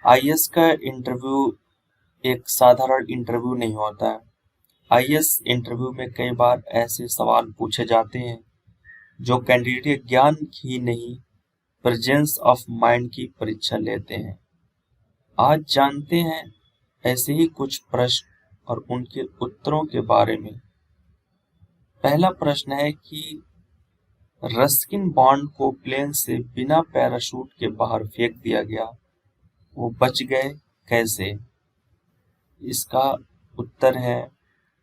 IAS का interview एक साधारण इंटरव्यू नहीं होता है। आईएएस इंटरव्यू में कई बार ऐसे सवाल पूछे जाते हैं जो कैंडिडेट ज्ञान ही नहीं, प्रेजेंस ऑफ माइंड की परीक्षा लेते हैं। आज जानते हैं ऐसे ही कुछ प्रश्न और उनके उत्तरों के बारे में। पहला प्रश्न है कि रस्किन बॉन्ड को प्लेन से बिना पैराशूट के बाहर फेंक दिया गया, वो बच गए कैसे? इसका उत्तर है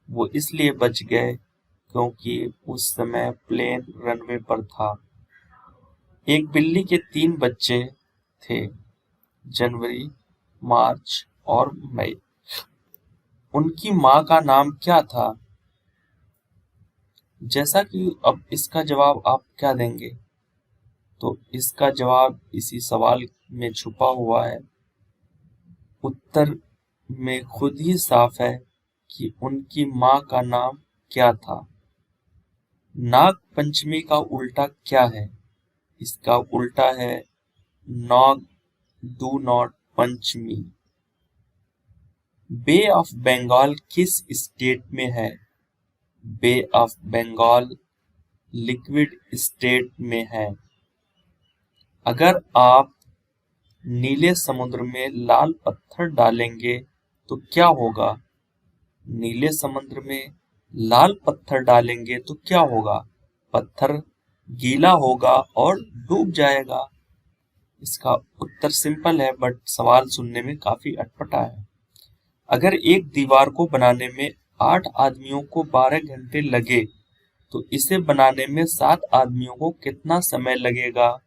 वो इसलिए बच गए क्योंकि उस समय प्लेन रनवे पर था। एक बिल्ली के 3 बच्चे थे, जनवरी, मार्च और मई। उनकी माँ का नाम क्या था? जैसा कि अब इसका जवाब आप क्या देंगे? तो इसका जवाब इसी सवाल में छुपा हुआ है। उत्तर में खुद ही साफ है कि उनकी माँ का नाम क्या था। नाग पंचमी का उल्टा क्या है? इसका उल्टा है नॉग डू नॉट पंचमी। बे ऑफ बंगाल किस स्टेट में है? Bay of Bengal liquid state में है। अगर आप नीले समुद्र में लाल पत्थर डालेंगे तो क्या होगा? नीले समुद्र में लाल पत्थर डालेंगे तो क्या होगा? पत्थर गीला होगा और डूब जाएगा। इसका उत्तर सिंपल है, बट सवाल सुनने में काफी अटपटा है। अगर एक दीवार को बनाने में 8 आदमियों को 12 घंटे लगे तो इसे बनाने में 7 आदमियों को कितना समय लगेगा?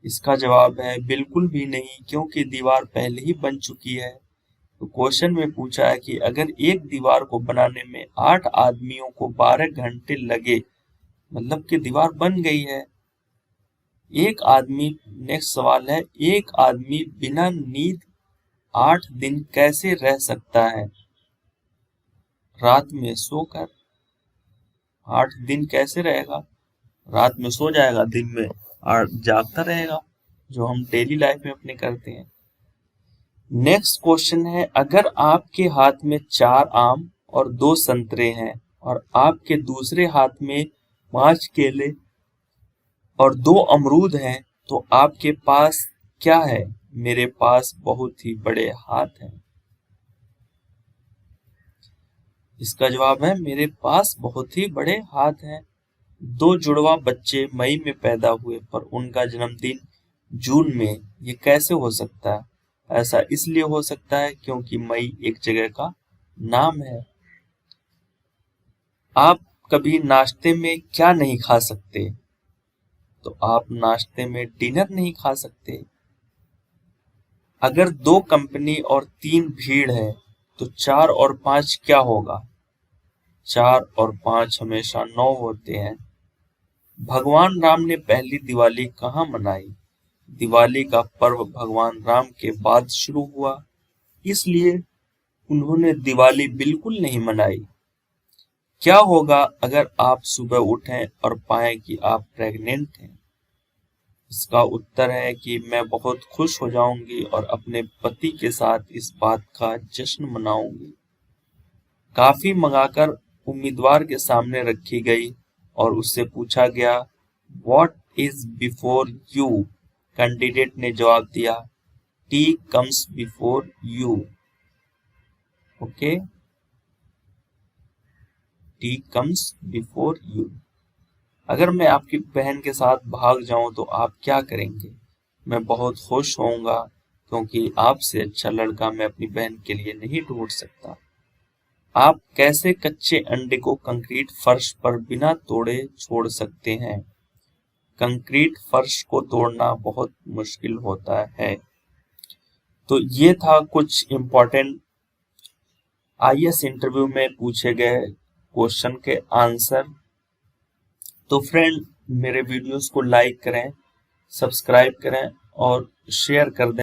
इसका जवाब है बिल्कुल भी नहीं, क्योंकि दीवार पहले ही बन चुकी है। तो क्वेश्चन में पूछा है कि अगर एक दीवार को बनाने में 8 आदमियों को 12 घंटे लगे, मतलब कि दीवार बन गई है। एक आदमी, नेक्स्ट सवाल है, एक आदमी बिना नींद 8 दिन कैसे रह सकता है? रात में सोकर। 8 दिन कैसे रहेगा? रात में सो जाएगा, दिन में और जागता रहेगा, जो हम डेली लाइफ में अपने करते हैं। नेक्स्ट क्वेश्चन है, अगर आपके हाथ में 4 आम और 2 संतरे हैं और आपके दूसरे हाथ में 5 केले और 2 अमरूद हैं, तो आपके पास क्या है? मेरे पास बहुत ही बड़े हाथ हैं। इसका जवाब है मेरे पास बहुत ही बड़े हाथ हैं। 2 जुड़वा बच्चे मई में पैदा हुए पर उनका जन्मदिन जून में, ये कैसे हो सकता है? ऐसा इसलिए हो सकता है क्योंकि मई एक जगह का नाम है। आप कभी नाश्ते में क्या नहीं खा सकते? तो आप नाश्ते में डिनर नहीं खा सकते। अगर 2 कंपनी और 3 भीड़ है तो 4 और 5 क्या होगा? 4 और 5 हमेशा 9 होते हैं। भगवान राम ने पहली दिवाली कहाँ मनाई? दिवाली का पर्व भगवान राम के बाद शुरू हुआ, इसलिए उन्होंने दिवाली बिल्कुल नहीं मनाई। क्या होगा अगर आप सुबह उठें और पाएं कि आप प्रेग्नेंट हैं? इसका उत्तर है कि मैं बहुत खुश हो जाऊंगी और अपने पति के साथ इस बात का जश्न मनाऊंगी। काफी मंगाकर उम्मीदवार के सामने रखी गई और उससे पूछा गया, what is before you? Candidate ने जवाब दिया, T comes before you. Okay, T comes before you. अगर मैं आपकी बहन के साथ भाग जाऊं तो आप क्या करेंगे? मैं बहुत खुश होऊंगा, क्योंकि आपसे अच्छा लड़का मैं अपनी बहन के लिए नहीं ढूंढ सकता। आप कैसे कच्चे अंडे को कंक्रीट फर्श पर बिना तोड़े छोड़ सकते हैं? कंक्रीट फर्श को तोड़ना बहुत मुश्किल होता है। तो ये था कुछ इम्पोर्टेंट आईएएस इंटरव्यू में पूछे गए क्वेश्चन के आंसर। तो फ्रेंड, मेरे वीडियोस को लाइक करें, सब्सक्राइब करें और शेयर कर दें।